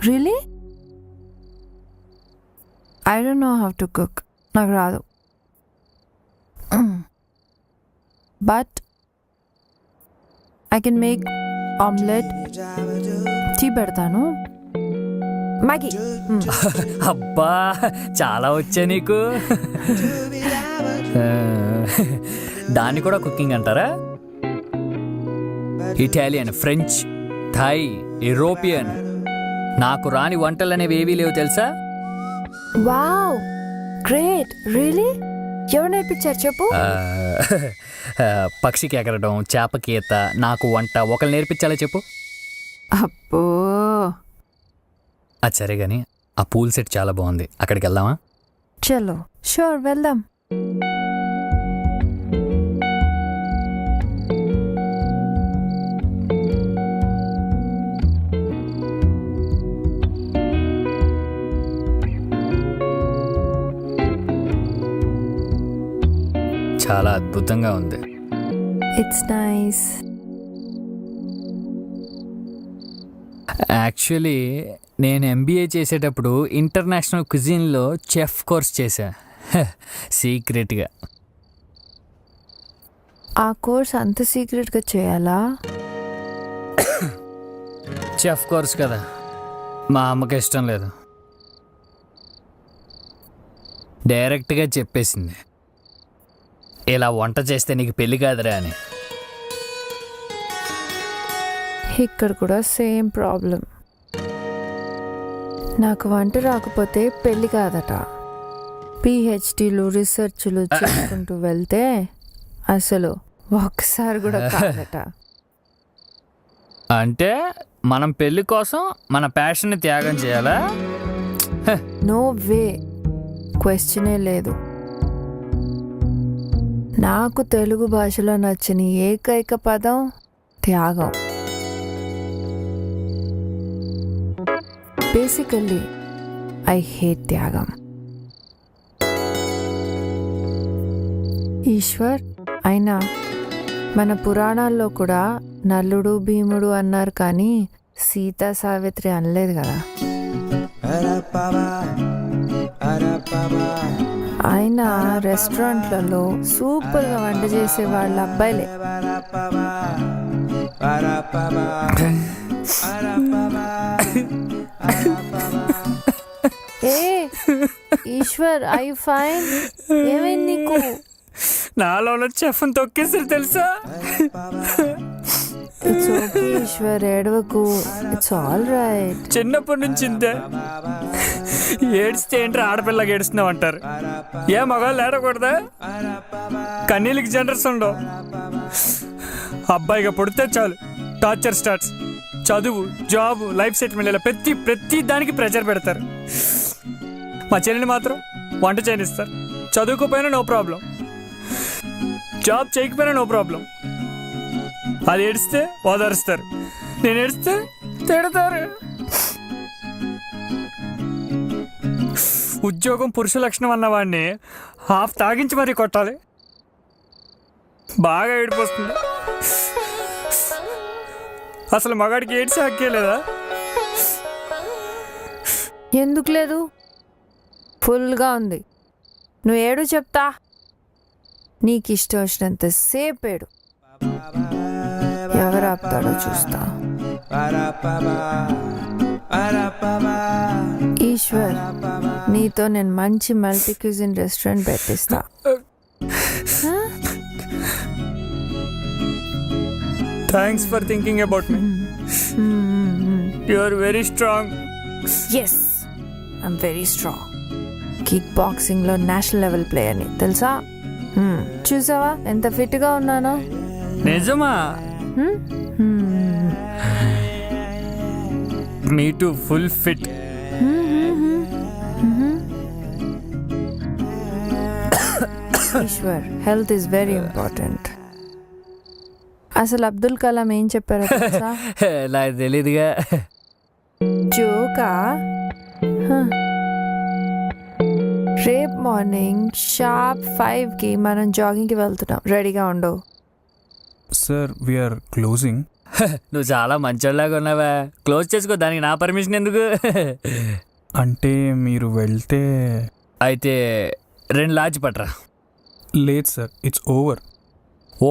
Really? I don't know how to cook. నాకు రాదు. But I can make omelette, tea పెడతాను, Maggi. అబ్బా చాలా వచ్చా నీకు. దాన్ని కూడా కుకింగ్ అంటారా? Italian, French, Thai, European. నాకు రాని వంటలు అనేవి ఏవీ లేవు తెలుసా? Wow, great. రియలీ? ఎవరు నేర్పించారు చెప్పు? పక్షికి ఎగరడం, చేపకి ఈత, నాకు వంట ఒకరు నేర్పించాలా చెప్పు? అబ్బో. అది సరే కానీ ఆ పూల్ సెట్ చాలా బాగుంది, అక్కడికి వెళ్దామా? చలో, షూర్, వెళ్దాం. చాలా అద్భుతంగా ఉంది. It's nice. యాక్చువల్లీ నేను ఎంబీఏ చేసేటప్పుడు ఇంటర్నేషనల్ క్విజిన్లో చెఫ్ కోర్స్ చేశా, సీక్రెట్గా. ఆ కోర్స్ అంత సీక్రెట్గా చేయాలా? చెఫ్ కోర్స్ కదా, మా అమ్మకి ఇష్టం లేదు, డైరెక్ట్గా చెప్పేసింది ఇలా వంట చేస్తే నీకు పెళ్ళి కాదురా అని. ఇక్కడ కూడా సేమ్ ప్రాబ్లం. నాకు వంట రాకపోతే పెళ్ళి కాదట. పిహెచ్డీలు, రీసెర్చ్లు చేసుకుంటూ వెళ్తే అసలు ఒక్కసారి కూడా కాదట. అంటే మనం పెళ్ళి కోసం మన ప్యాషన్ని త్యాగం చేయాలా? నో వే, క్వశ్చనే లేదు. నాకు తెలుగు భాషలో నచ్చని ఏకైక పదం త్యాగం. బేసికల్లీ ఐ హేట్ త్యాగం. ఈశ్వర్, అయినా మన పురాణాల్లో కూడా నల్లుడు భీముడు అన్నారు, కానీ సీతా సావిత్రి అనలేదు కదా. ఆయన రెస్టారెంట్లలో సూపర్గా వంట చేసే వాళ్ళ అబ్బాయిలే. ఏ ఈశ్వర్, ఐ ఫైన్? ఏమైంది నీకు? నాలో చెఫ్ని తొక్కేసారు తెలుసా? ఇట్స్ ఓకే ఈశ్వర్, ఏడవకు. It's all right. చిన్నప్పటి నుంచి ఇంతే, ఏడిస్తే ఏంట్రా ఆడపిల్లగా ఏడుస్తున్నావు అంటారు. ఏ మగాళ్ళు ఏడకూడదా? కన్నీళ్ళకి జనరస్ ఉండవు. అబ్బాయిగా పుడితే చాలు టార్చర్ స్టార్ట్స్. చదువు, జాబ్, లైఫ్ సెటిల్మెంట్, ఇలా ప్రతి దానికి ప్రెషర్ పెడతారు. మా చెల్లిని మాత్రం వంట చేయనిస్తారు. చదువుకోపోయినా నో ప్రాబ్లం, జాబ్ చేయకపోయినా నో ప్రాబ్లం. అది ఏడిస్తే ఓదారుస్తారు, నేను ఏడిస్తే తిడతారు. ఉద్యోగం పురుష లక్షణం అన్నవాడిని హాఫ్ తాగించి మరీ కొట్టాలి. బాగా ఏడిపోతుంది. అసలు మగాడికి ఏడ్చి హక్కే లేదా? ఎందుకు లేదు? ఫుల్గా ఉంది. నువ్వు ఏడు చెప్తా. నీకు ఇష్టం వచ్చినంత సేపు ఏడు. ఎవరు ఆపుతాడో చూస్తా. ఈశ్వర్, నీతో నేను మంచి మల్టీ క్యూజిన్ రెస్టారెంట్ పెట్టిస్తా. Thanks for thinking about me. You are very strong. Yes, I'm very strong. Kick బాక్సింగ్లో నేషనల్ లెవెల్ ప్లేయర్ని తెలుసా? చూసావా ఎంత ఫిట్గా ఉన్నానో? నిజమా? Me too full fit. Eshwar, health is very important. అసలు అబ్దుల్ కలాం ఏం చెప్పారో తెలుసా? నాకు తెలీదుగా. జోకా? రేపు మార్నింగ్ షార్ప్ 5కి మనం జాగింగ్కి వెళ్తున్నాం. రెడీగా ఉండవు. Sir, we're closing. నువ్వు చాలా మంచోళ్ళలాగా ఉన్నావా. క్లోజ్ చేసుకో, దానికి నా పర్మిషన్ ఎందుకు? అంటే మీరు వెళ్తే? అయితే 2 లార్జ్ పట్రా. లేదు సార్, ఇట్స్ ఓవర్.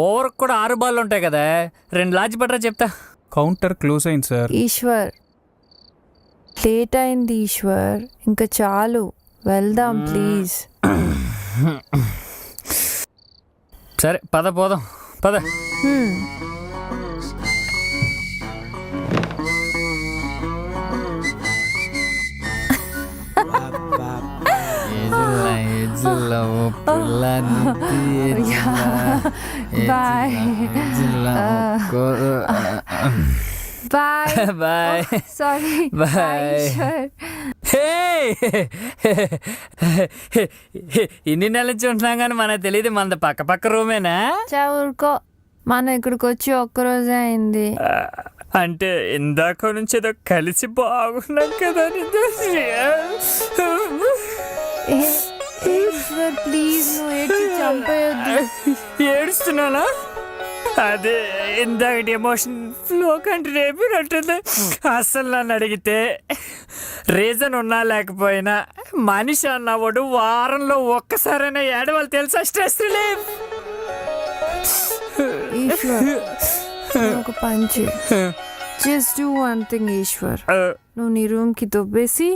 ఓవర్ కూడా 6 బాళ్ళు ఉంటాయి కదా. 2 లార్జ్ పట్రా చెప్తా. కౌంటర్ క్లోజ్ అయింది సార్. ఈశ్వర్, లేట్ అయింది ఈశ్వర్, ఇంకా చాలు, వెళ్దాం ప్లీజ్. సరే పద, పోదాం పద. Bye bye bye sorry bye. ఇన్ని నెలల నుంచి ఉంటున్నాం కానీ మనకు తెలియదు మనది పక్క పక్క రూమేనా? ఊరుకో, మనం ఇక్కడికి వచ్చి ఒక్కరోజే అయింది. అంటే ఇందాక నుంచి ఏదో కలిసి బాగున్నాం కదా. ఈశ్వర్ ప్లీజ్, నువ్వు ఏడ్చి చంపేయొద్దు. ఏడుస్తున్నానా? అదే ఇందాక ఎమోషన్ ఫ్లో కంటే రేపినట్టుంది. అసలు నన్ను అడిగితే రీజన్ ఉన్నా లేకపోయినా మనిషి అన్నవాడు వారంలో ఒక్కసారైనా ఏడవాలి తెలుసా? Stress relief. ఈశ్వర్, ఒక పంచి, just do one thing Eshwar. నువ్వు నీ రూమ్ కి దొబ్బేసి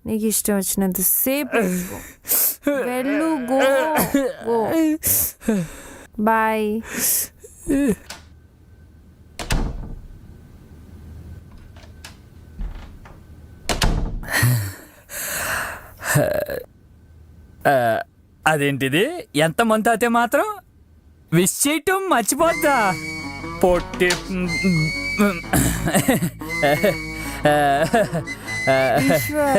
నీకు ఇష్టం వచ్చినంత సేపు వెళ్ళు. Go go. బాయ్. అదేంటిది, ఎంత మంత్ అయితే మాత్రం విష్ చేయటం మర్చిపోద్దా? పొట్టి Ishwar.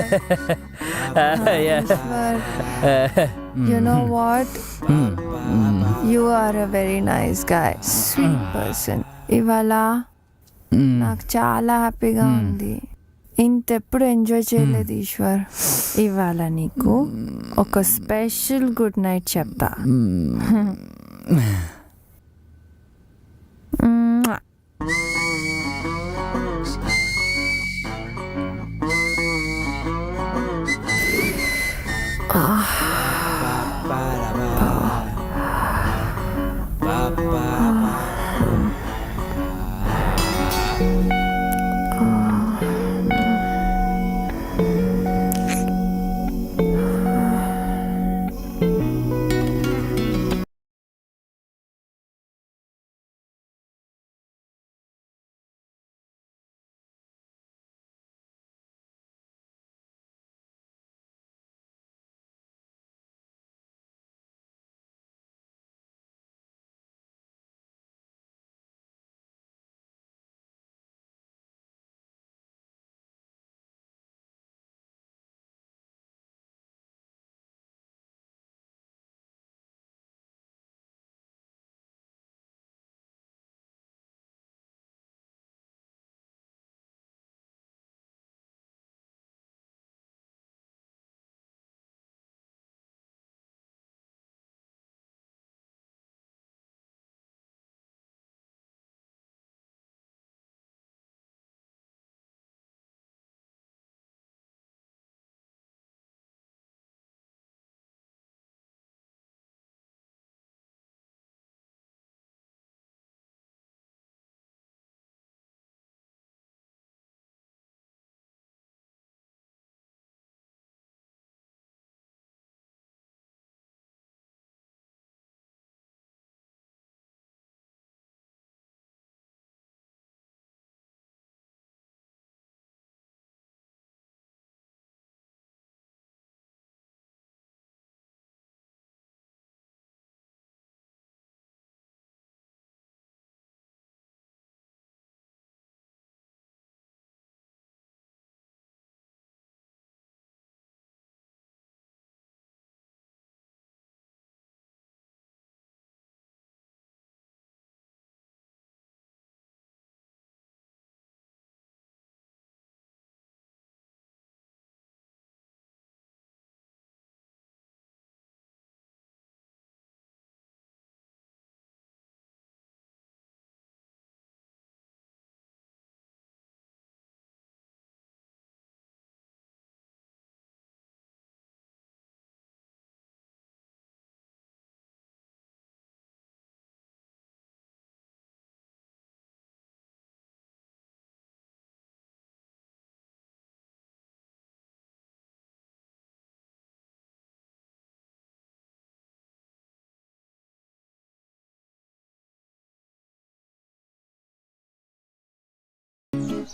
Ishwar. You know what? You are a very nice guy, sweet person. ఇవాళ నాకు చాలా హ్యాపీగా ఉంది. ఇంతెప్పుడు ఎంజాయ్ చేయలేదు ఈశ్వర్. ఇవాళ నీకు ఒక స్పెషల్ గుడ్ నైట్ చెప్తా.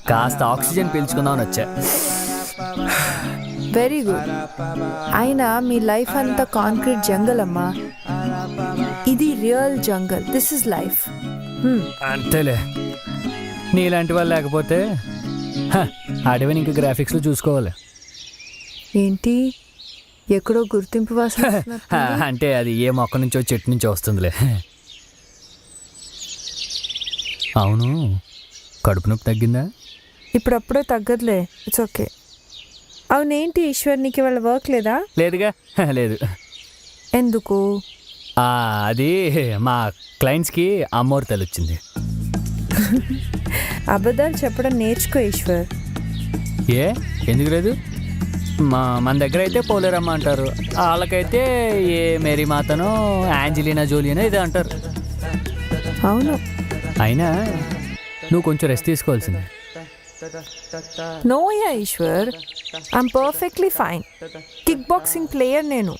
కాస్త ఆక్సిజన్ పీల్చుకుందామని వచ్చా. Very good. అయినా మీ లైఫ్ అంతా కాంక్రీట్ జంగల్ అమ్మా, ఇది real jungle. This is life. అంతేలే, నీలాంటి వాళ్ళు లేకపోతే అడవిని ఇంకా గ్రాఫిక్స్లో చూసుకోవాలి. ఏంటి ఎక్కడో గుర్తింపు వాసన వస్తున్నట్టుంది. అంటే అది ఏ మొక్క నుంచో చెట్టు నుంచో వస్తుందిలే. అవును, కడుపు నొప్పి తగ్గిందా? ఇప్పుడప్పుడే తగ్గదులే, ఇట్స్ ఓకే. అవునేంటి ఈశ్వర్, నీకు ఇవాళ వర్క్ లేదా? లేదుగా. లేదు. ఎందుకు? అది మా క్లయింట్స్కి అమ్మోరు తల్లి వచ్చింది. అబద్ధాలు చెప్పడం నేర్చుకో ఈశ్వర్. ఏ ఎందుకు లేదు? మన దగ్గర అయితే పోలేరమ్మ అంటారు, వాళ్ళకైతే ఏ మేరీ మాతనో యాంజలీనా జోలియనో ఇదే అంటారు. అవును. అయినా నువ్వు కొంచెం రెస్ట్ తీసుకోవాల్సిందే. No ya Eshwar, I'm perfectly fine. Kick boxing player నేను.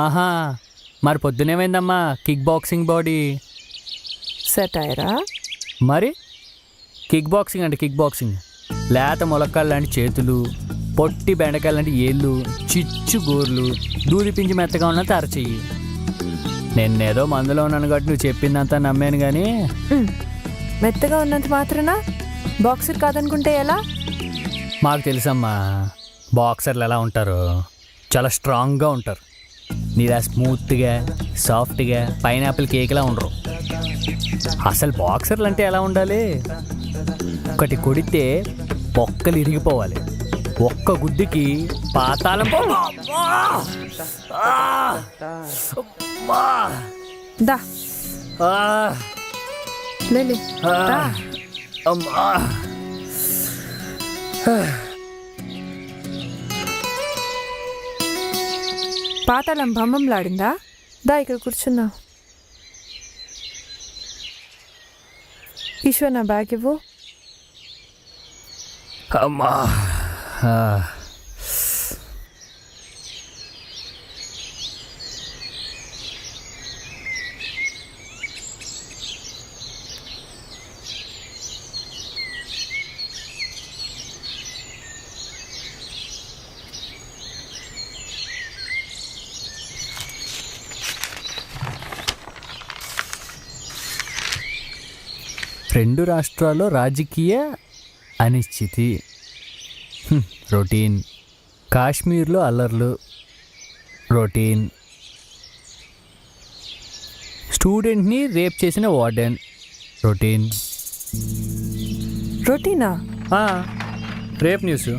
ఆహా, మరి పొద్దునేమైందమ్మా కిక్ బాక్సింగ్ బాడీ? సెటైరా? మరి కిక్ బాక్సింగ్ అంటే కిక్ బాక్సింగ్ లేత ములక్కాయలు లాంటి చేతులు, పొట్టి బెండకాయలు లాంటి ఏళ్ళు, చిచ్చు గోర్లు, దూది పిండి మెత్తగా ఉన్నంత అరచెయ్యి. నేనేదో మందులో ఉన్నాను కాబట్టి నువ్వు చెప్పిందంతా నమ్మాను. కానీ మెత్తగా ఉన్నంత మాత్రాన బాక్సర్ కాదనుకుంటే ఎలా? మాకు తెలుసమ్మా, బాక్సర్లు ఎలా ఉంటారో, చాలా స్ట్రాంగ్గా ఉంటారు. నీలా స్మూత్గా సాఫ్ట్గా పైనాపిల్ కేక్లా ఉండరు. అసలు బాక్సర్లు అంటే ఎలా ఉండాలి? ఒకటి కొడితే పొక్కలు ఇరిగిపోవాలి, ఒక్క గుడ్డుకి పాతాళం. దా లేలే, దా. అమ్మా, పాతాళం భంబంలాడిందా? దా ఇక్కడ కూర్చున్నా. ఈశ్వర్ నా బ్యాగ్ ఇవ్వు. అమ్మా. రెండు రాష్ట్రాల్లో రాజకీయ అనిశ్చితి, రొటీన్. కాశ్మీర్లో అల్లర్లు, రొటీన్. స్టూడెంట్ని రేప్ చేసిన వార్డెన్, రొటీన్. రొటీనా? Rape news.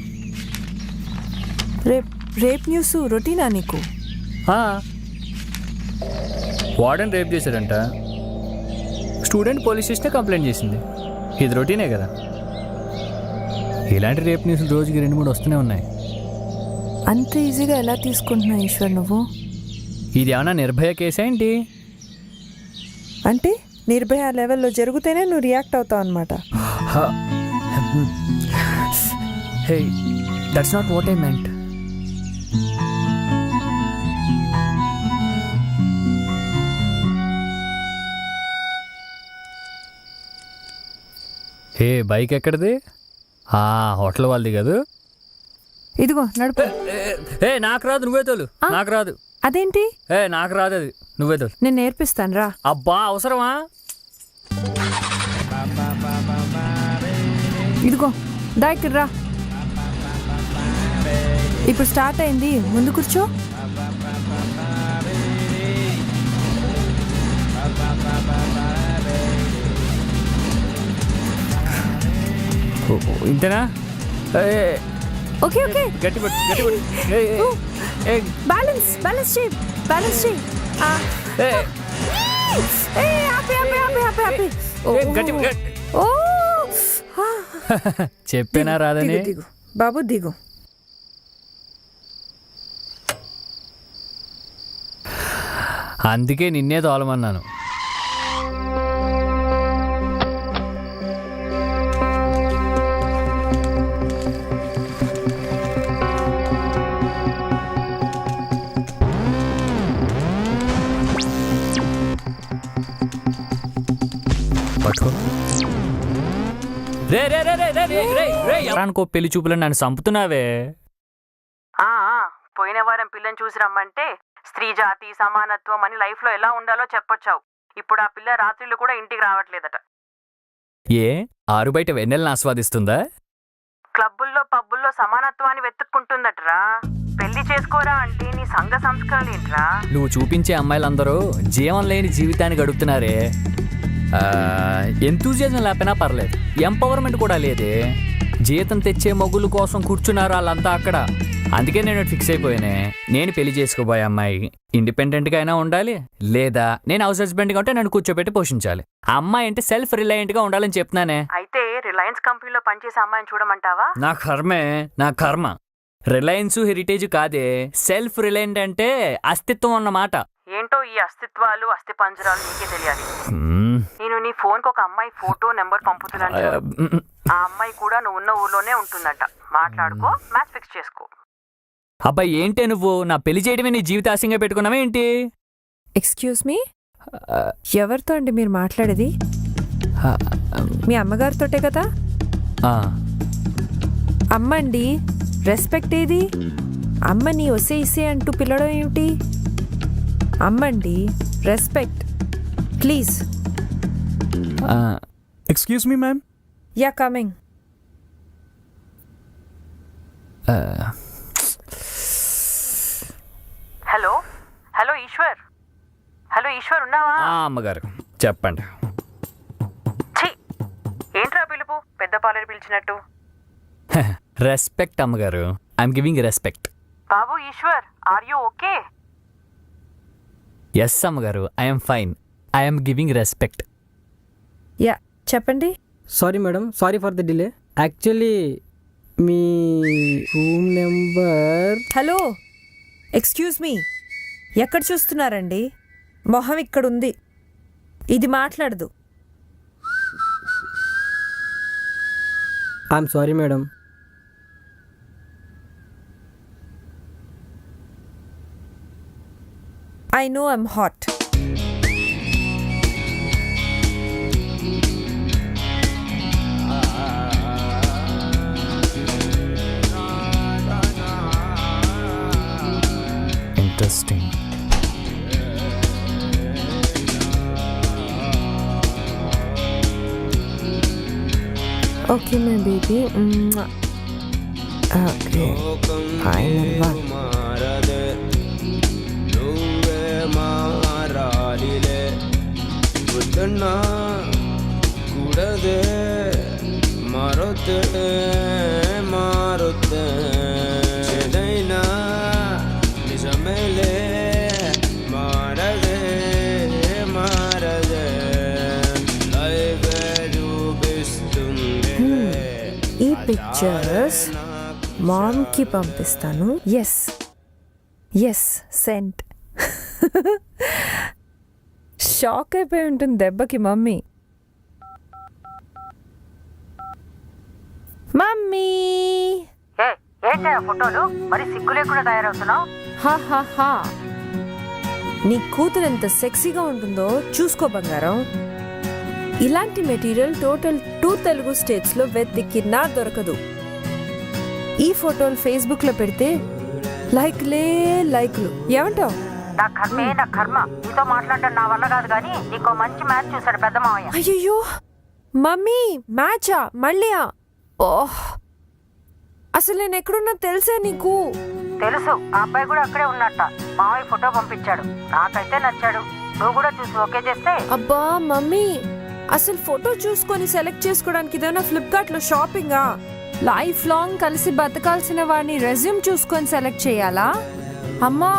రేప్ న్యూస్ రొటీనా నీకు? వార్డెన్ రేప్ చేశాడంట, స్టూడెంట్ పోలీస్ స్టేషన్ కంప్లైంట్ చేసింది. ఇది రొటీనే కదా. ఇలాంటి రేప్ న్యూస్లు రోజుకి 2-3 వస్తూనే ఉన్నాయి. అంత ఈజీగా ఎలా తీసుకుంటున్నావు ఈశ్వర్ నువ్వు? ఇది ఏమన్నా నిర్భయ కేసా ఏంటి? అంటే నిర్భయ లెవెల్లో జరిగితేనే నువ్వు రియాక్ట్ అవుతావు అనమాట. Hey, that's not what I meant. Hey, bike ఎక్కడిది? హోటల్ వాళ్ళది కదా. ఇదిగో నడుపు. ఏ నాకు రాదు, నువ్వే తోలు. నాకు రాదు. అదేంటి? నాకు రాదు, అది నువ్వే తోలు. నేను నేర్పిస్తాను రా. అబ్బా, అవసరమా? ఇదిగో దా ఇక్కడ రా. ఇప్పుడు స్టార్ట్ అయింది, ముందు కూర్చో. ఇంతేనా? ఓకే ఓకే, గట్టి పట్టు, గట్టి పట్టు. బ్యాలెన్స్ బ్యాలెన్స్ చేయి, బ్యాలెన్స్ చేయి. చెప్పేనా రాదని? దిగు బాబు, దిగు. అందుకే నిన్నే తోలమన్నాను. పట్టుకో. రే రే రే రే రే రే రే రే ఎవరానికో పెళ్లి చూపులను నన్ను చంపుతున్నావే. పోయిన వారం పిల్లని చూసి రమ్మంటే స్త్రీ జాతి సమానత్వం అని లైఫ్లో ఎలా ఉండాలో చెప్పొచ్చావు. ఇప్పుడు ఆ పిల్ల రాత్రిళ్ళు కూడా ఇంటికి రావట్లేదట. ఏ ఆరు బయట వెన్నెలను ఆస్వాదిస్తుందా? క్లబ్బుల్లో పబ్బుల్లో సమానత్వాన్ని వెతుక్కుంటుందటరా. పెళ్లి చేసుకోరా అంటే నీ సంఘ సంస్కరణలు ఏంట్రా? నువ్వు చూపించే అమ్మాయిలందరూ జీవం లేని జీవితాన్ని గడుపుతున్నారే. ఎంతూజియాజం లేకపోయినా పర్లేదు, ఎంపవర్మెంట్ కూడా లేదే. జీతం తెచ్చే మొగుల కోసం కూర్చున్నారు వాళ్ళంతా అక్కడ. అందుకే నేను ఫిక్స్ అయిపోయానే, నేను పెళ్లి చేసుకోబోయే అమ్మాయి ఇండిపెండెంట్గా అయినా ఉండాలి, లేదా నేను హౌస్ హస్బెండ్గా ఉంటే నన్ను కూర్చోబెట్టి పోషించాలి. ఆ అమ్మాయి అంటే సెల్ఫ్ రిలయంట్గా ఉండాలని చెప్తున్నానే. అయితే రిలయన్స్ కంపెనీలో పనిచేసే అమ్మాయిని చూడమంటావా? నా కర్మే, నా కర్మ. రిలయన్స్ హెరిటేజ్ కాదే, సెల్ఫ్ రిలయంట్ అంటే అస్తిత్వం అన్నమాట. ఏంటో ఈ అస్తిత్వాలు అస్థి పంజరాలు నీకే తెలియాలి. నేను నీ ఫోన్ కు ఒక అమ్మాయి ఫోటో నెంబర్ పంపుతున్నాను. ఆ అమ్మాయి కూడా నువ్వు ఉన్న ఊర్లోనే ఉంటుందంట. మాట్లాడుకో, మ్యాచ్ ఫిక్స్ చేసుకో. అబ్బాయి ఏంటే నువ్వు నా పెళ్లి చేయడమే నీ జీవిత ఆశంగా పెట్టుకున్నావా ఏంటి? ఎక్స్క్యూజ్ మీ, ఎవరితో అండి మీరు మాట్లాడేది? మీ అమ్మగారితోటే కదా? అమ్మండి, రెస్పెక్ట్ ఏది? అమ్మని ఒసే ఇసే అంటూ పిలవడం ఏమిటి? అమ్మండి, respect please. Excuse me ma'am. Yeah coming. Hello hello Eshwar, hello Eshwar ఉన్నావా? అమ్మగారు చెప్పండి. ఛీ, ఏంట్రా పిలుపు పెద్ద పాలేరు పిలిచినట్టు? రెస్పెక్ట్ అమ్మగారు, ఐఎమ్ గివింగ్ రెస్పెక్ట్. బాబు Eshwar, are you okay? Yes అమ్మగారు, I'm fine, I'm giving respect. Yeah చెప్పండి. Sorry madam, sorry for the delay. Actually మీ room number. Hello excuse me, ఎక్కడ చూస్తున్నారండి? మొహం ఇక్కడుంది, ఇది మాట్లాడదు. I'm sorry madam. I know I'm hot. Interesting. Okay, my baby. Okay. Final one. ఈ pictures మామ్కి పంపిస్తాను. Yes yes cent. షాక్ అయిపోయి ఉంటుంది దెబ్బకి మమ్మీ. మమ్మీ ఏంటా ఫోటోలు మరి సిగ్గు లేకుండా తయారవుతున్నావు? హా నీ కూతురు ఎంత సెక్సీగా ఉంటుందో చూసుకో బంగారం. ఇలాంటి మెటీరియల్ టోటల్ 2 తెలుగు స్టేట్స్లో వెతికినా దొరకదు. ఈ ఫోటోలు ఫేస్బుక్లో పెడితే లైక్లు ఏమంటావు? నా కర్మే నా కర్మ, నీతో మాట్లాడడం నా వల్ల కాదు, కానీ నీకో మంచి మ్యాచ్ చూసాడు పెద్ద మావయ్య. అయ్యో మమ్మీ, మ్యాచా మళ్ళీయా? ఓహ్, అసలు నేను ఎక్కడున్నా తెలుసా నీకు? తెలుసు, ఆ అబ్బాయి కూడా అక్కడే ఉన్నట్ట. మావయ్య ఫోటో పంపించాడు, నాకైతే నచ్చాడు. నువ్వు కూడా చూసి ఓకే చేస్తే. అబ్బా మమ్మీ, అసలు ఫోటో చూసుకొని సెలెక్ట్ చేసుకోవడానికి ఇదేనా ఫ్లిప్కార్ట్లో షాపింగా? లైఫ్ లాంగ్ కలిసి బతకాల్సిన వాడిని రెజ్యూమ్ చూసుకొని సెలెక్ట్ చేయాలా? అమ్మా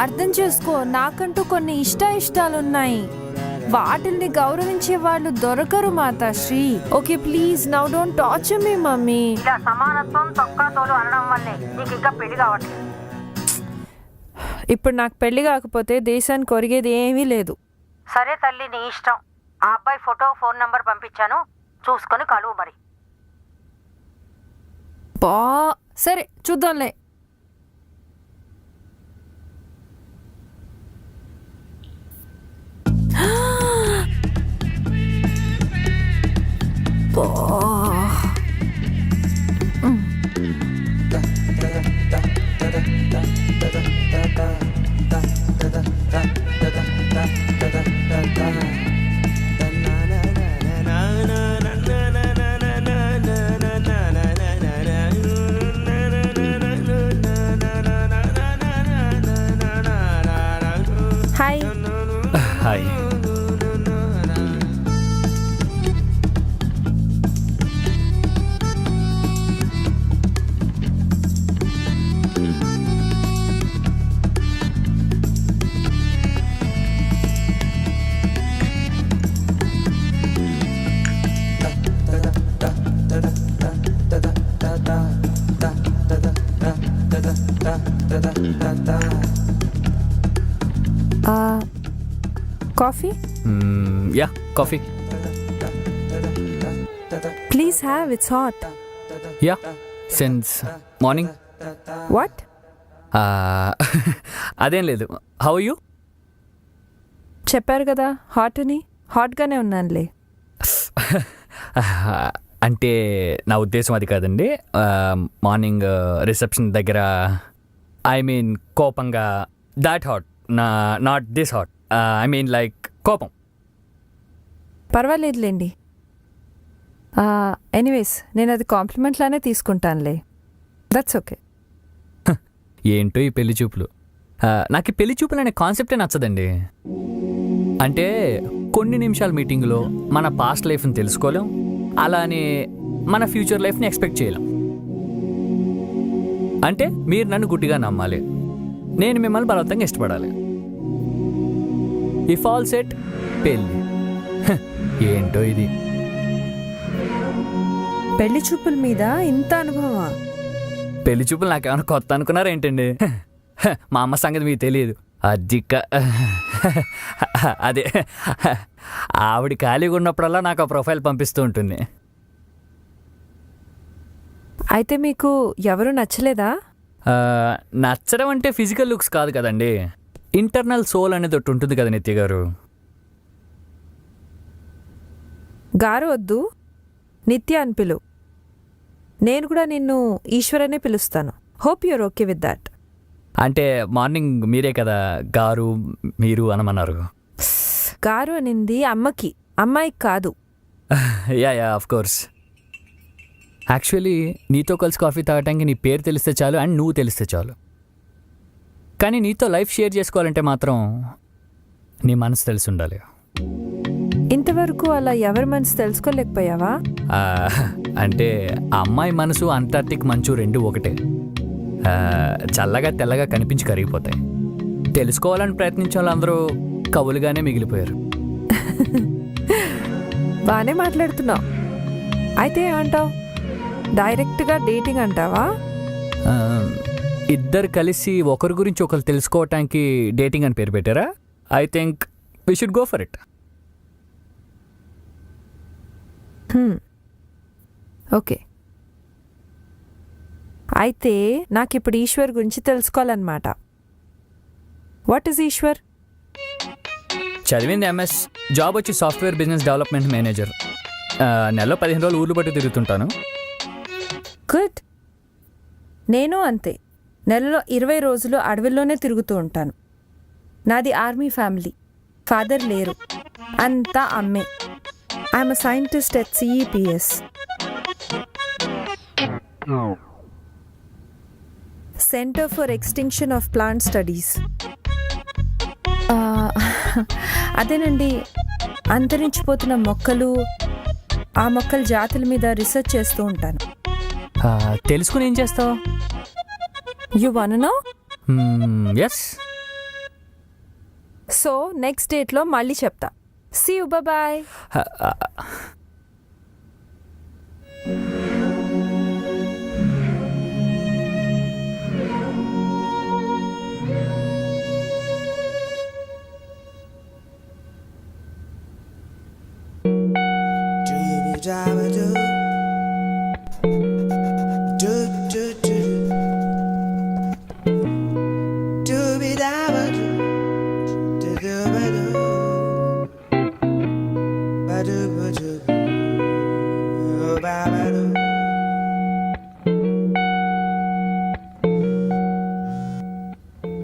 అర్థం చేసుకో, నాకంటూ కొన్ని ఇష్టాలున్నాయి. వాటిల్ని గౌరవించే వాళ్ళు దొరకరు Matasri. Okay please now don't torture me mummy. ఇలా సమానత్వం తొక్కా తోలు అనడం వల్లే నీకు ఇంకా పెళ్లి కావట్లేదు. ఇప్పుడు నాకు పెళ్లి కాకపోతే దేశానికి ఒరిగేది ఏమీ లేదు. సరే తల్లి, నీ ఇష్టం. ఆ అబ్బాయి ఫోటో ఫోన్ నంబర్ పంపించాను, చూసుకొని కలువు మరి. బా సరే చూద్దాంలే. బా coffee yeah coffee. Please have, it's hot. Yeah since morning. What? అదేం లేదు. How you? చెప్పారు కదా హాట్ అని. హాట్గానే ఉన్నానులే. అంటే నా ఉద్దేశం అది కాదండి. మార్నింగ్ రిసెప్షన్ దగ్గర ఐ మీన్ కోపంగా, that hot, not this hot. I mean like కోపం. పర్వాలేదులేండి. ఎనీవేస్ నేను అది కాంప్లిమెంట్లానే తీసుకుంటానులే. That's okay. ఏంటో ఈ పెళ్లి చూపులు. నాకు ఈ పెళ్లి చూపులు అనే కాన్సెప్టే నచ్చదండి. అంటే కొన్ని నిమిషాల మీటింగ్లో మన పాస్ట్ లైఫ్ని తెలుసుకోలేం, అలానే మన ఫ్యూచర్ లైఫ్ని ఎక్స్పెక్ట్ చేయలేం. అంటే మీరు నన్ను గుడ్డిగా నమ్మాలి, నేను మిమ్మల్ని బలవంతంగా ఇష్టపడాలి. ఇఫ్ ఆల్ సెట్ పెళ్ళి. ఏంటో ఇది. పెళ్లి చూపుల మీద ఇంత అనుభవమా? పెళ్లి చూపులు నాకేమైనా కొత్త అనుకున్నారా ఏంటండి? మా అమ్మ సంగతి మీకు తెలియదు. అదిక్క అదే ఆవిడ ఖాళీగా ఉన్నప్పుడల్లా నాకు ఆ ప్రొఫైల్ పంపిస్తూ ఉంటుంది. అయితే మీకు ఎవరు నచ్చలేదా? నచ్చడం అంటే ఫిజికల్ లుక్స్ కాదు కదండి, ఇంటర్నల్ సోల్ అనేది ఒకటి ఉంటుంది కదా నిత్య గారు. గారు వద్దు, నిత్య అని పిలు. నేను కూడా నిన్ను ఈశ్వరనే పిలుస్తాను. Hope your okay with that. అంటే మార్నింగ్ మీరే కదా గారు మీరు అనమన్నారు. గారు అనింది అమ్మకి, అమ్మాయికి కాదు. Yeah yeah of course. Actually నీతో కలిసి కాఫీ తాగటానికి నీ పేరు తెలిస్తే చాలు అండ్ నువ్వు తెలిస్తే చాలు. కానీ నీతో లైఫ్ షేర్ చేసుకోవాలంటే మాత్రం నీ మనసు తెలిసి ఉండాలి. ఇంతవరకు అలా ఎవరి మనసు తెలుసుకోలేకపోయావా? అంటే ఆ అమ్మాయి మనసు అంటార్టిక్ మంచు రెండు ఒకటే. చల్లగా తెల్లగా కనిపించి కరిగిపోతాయి. తెలుసుకోవాలని ప్రయత్నించే వాళ్ళందరూ కవులుగానే మిగిలిపోయారు. బాగానే మాట్లాడుతున్నావు. అయితే ఏమంటావు? డైరెక్ట్గా డేటింగ్ అంటావా? ఇద్దరు కలిసి ఒకరి గురించి ఒకరు తెలుసుకోవటానికి డేటింగ్ అని పేరు పెట్టారా? I think we should go for it. Okay. అయితే నాకు ఇప్పుడు ఈశ్వర్ గురించి తెలుసుకోవాలన్నమాట. What is Eshwar? చదివింది ఎంఎస్, జాబ్ వచ్చి సాఫ్ట్వేర్ బిజినెస్ డెవలప్మెంట్ మేనేజర్. నెలలో 15 రోజులు ఊర్లు బట్టి తిరుగుతుంటాను. గుడ్. నేను అంతే, నెలలో 20 రోజులు అడవిలోనే తిరుగుతూ ఉంటాను. నాది ఆర్మీ ఫ్యామిలీ. ఫాదర్ లేరు, అంతా అమ్మే. I'm a scientist at CEPS. Centre for extinction of plant studies. అదేనండి, అంతరించిపోతున్న మొక్కలు, ఆ మొక్కల జాతుల మీద రీసెర్చ్ చేస్తూ ఉంటాను. తెలుసుకుని ఏం చేస్తావు? You want to know? Yes. So next డేట్లో మళ్ళీ చెప్తా. See you, bye.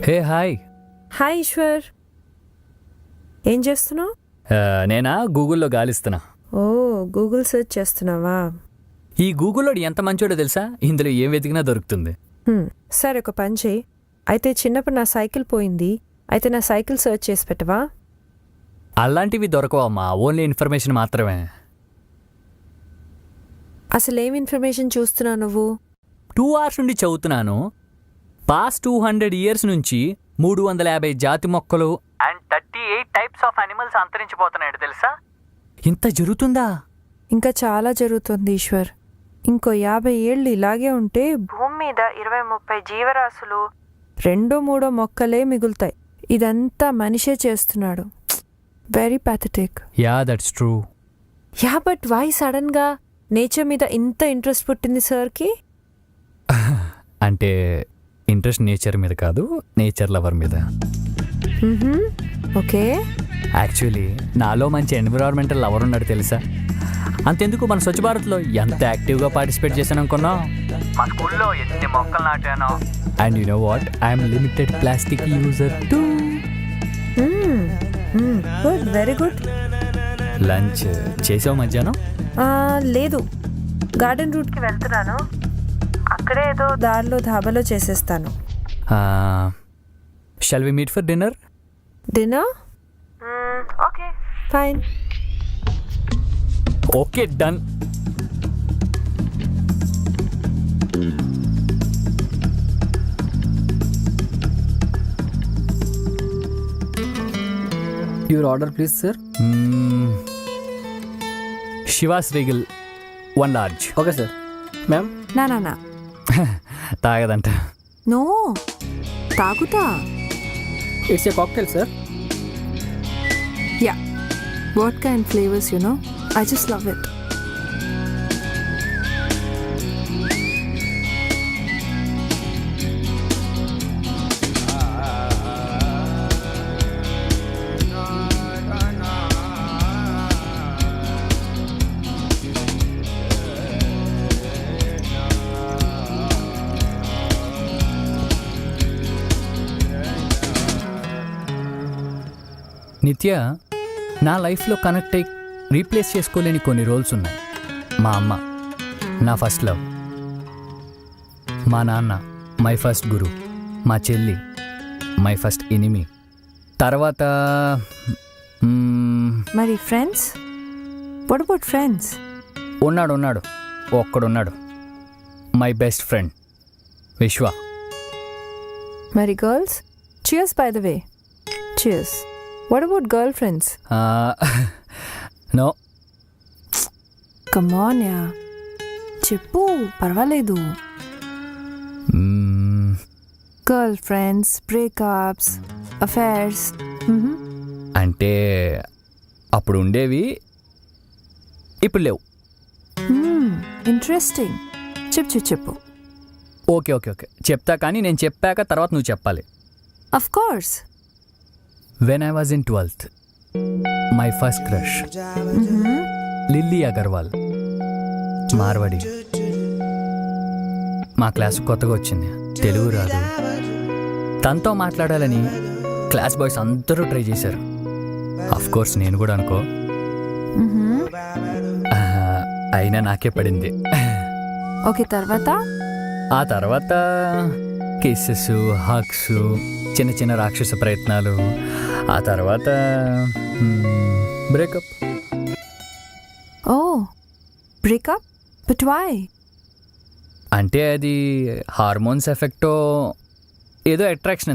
Hey hi. Hi Eshwar, ఏం చేస్తున్నావు? నేనా గూగుల్లో గాలిస్తున్నా. ఓ, గూగుల్ సెర్చ్ చేస్తున్నావా? ఈ గూగుల్లో ఎంత మంచోడో తెలుసా, ఇందులో ఏం వెతికినా దొరుకుతుంది. సరే, ఒక పని చేయి. అయితే చిన్నప్పుడు నా సైకిల్ పోయింది, అయితే నా సైకిల్ సెర్చ్ చేసి పెట్టవా? అలాంటివి దొరకవమ్మా, ఓన్లీ ఇన్ఫర్మేషన్ మాత్రమే. అసలు ఏం ఇన్ఫర్మేషన్ చూస్తున్నావు నువ్వు? 2 hours నుండి చదువుతున్నాను. పాస్ట్ 200 years నుంచి 350 జాతి మొక్కలు అండ్ 38 types ఆఫ్ అనిమల్స్ అంతరించిపోతున్నాయి తెలుసా? ఇంత జరుగుతుందా? ఇంకా చాలా జరుగుతుంది ఈశ్వర్. ఇంకో 50 ఏళ్ళు ఇలాగే ఉంటే భూమి మీద 20-30 జీవరాశులు రెండో మూడో మొక్కలే మిగులుతాయి. ఇదంతా మనిషే చేస్తున్నాడు. Very pathetic. Ya that's true. Ya but why సడన్గా నేచర్ మీద ఇంత ఇంట్రెస్ట్ పుట్టింది సార్కి? అంటే ఇంట్రెస్ట్ నేచర్ మీద కాదు, నేచర్ లవర్ మీద. ఓకే. యాక్చువల్లీ నాలో మంచి ఎన్విరాన్మెంటల్ లవర్ ఉన్నాడు తెలుసా. అంతెందుకు మన స్వచ్ఛ భారత్లో ఎంత యాక్టివ్గా పార్టిసిపేట్ చేశాను అనుకున్నా. మా స్కూల్లో ఎన్ని మొక్కలు నాటానో. And you know what, I'm limited plastic user too. Good, very good. Lunch చేసావు మధ్యాహ్నం? లేదు, గార్డెన్ రూట్కి వెళ్తున్నాను. అక్కడే ఏదో దారిలో ధాబాలో చేసేస్తాను. Shall we meet for dinner? Dinner? Okay. Fine. Okay, done. Your order please sir. Chivas Regal 1 large. Okay sir. Ma'am? నా తాగదంట. నో, తాగుతా. It's a cocktail sir. Ya, vodka and flavors, you know. I just love it. నిత్య, నా లైఫ్లో connect అయ్యి replace చేసుకోలేని కొన్ని రోల్స్ ఉన్నాయి. మా అమ్మ నా ఫస్ట్ లవ్, మా నాన్న మై ఫస్ట్ గురు, మా చెల్లి మై ఫస్ట్ ఎనిమి. తర్వాత మరి ఫ్రెండ్స్? What about friends? ఉన్నాడు ఒక్కడున్నాడు, మై బెస్ట్ ఫ్రెండ్ విశ్వ. మరి girls? Cheers, by the way. Cheers. What about girlfriends? నో. Come on, yeah. చెప్పు, పర్వాలేదు. Girlfriends, breakups, affairs. అంటే అప్పుడు ఉండేవి, ఇప్పుడు లేవు. ఇంట్రెస్టింగ్. చెప్పు. ఓకే చెప్తా, కానీ నేను చెప్పాక తర్వాత నువ్వు చెప్పాలి. Of course. When I was in 12th, my first crush, Lilly Agarwal, Marwadi. మా క్లాస్ కొత్తగా వచ్చింది, తెలుగు రాదు. తనతో మాట్లాడాలని క్లాస్ బాయ్స్ అందరూ ట్రై చేశారు. అఫ్ కోర్స్ నేను కూడా అనుకో. అయినా నాకే పడింది. ఓకే, తర్వాత? ఆ తర్వాత కిస్సెస్, హగ్స్, చిన్న చిన్న రాక్షస ప్రయత్నాలు. ఆ తర్వాత బ్రేకప్. ఓ, బ్రేకప్? But why? అంటే అది హార్మోన్స్ ఎఫెక్టో ఏదో అట్రాక్షన్ అంతే.